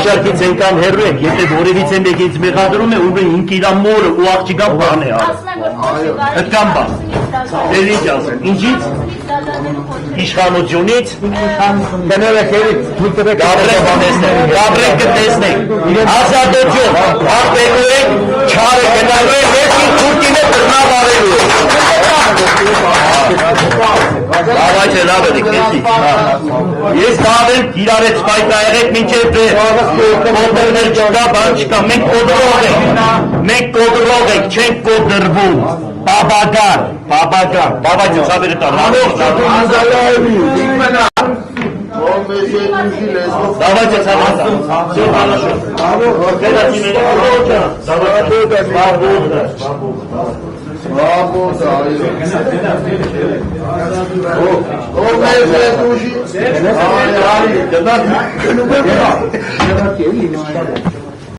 Վաճառքից ենքան հեռու եք, եթե որևիցե մեկից մեղադրում է, ուրեմն ինք իր մորը ու աղջիկան բան է արել։ Հտկան բան։ Դեր ինչ ասեմ, ինչից։ Իշխանությունից գնալեք գաբրեք կտեսնեք ազատություն ապելու եք չարը գնալու եք երկին քուրտին է տրնավ արելու եք Davay celab edik nesi Yes davay irare spaytayerek minçe Kodurner çıka ban çıka Mek kodurogek Çenk kodurbu Babagar Babacım sabiri tanrı Davayca sabiri Sen anlaşın Bravo,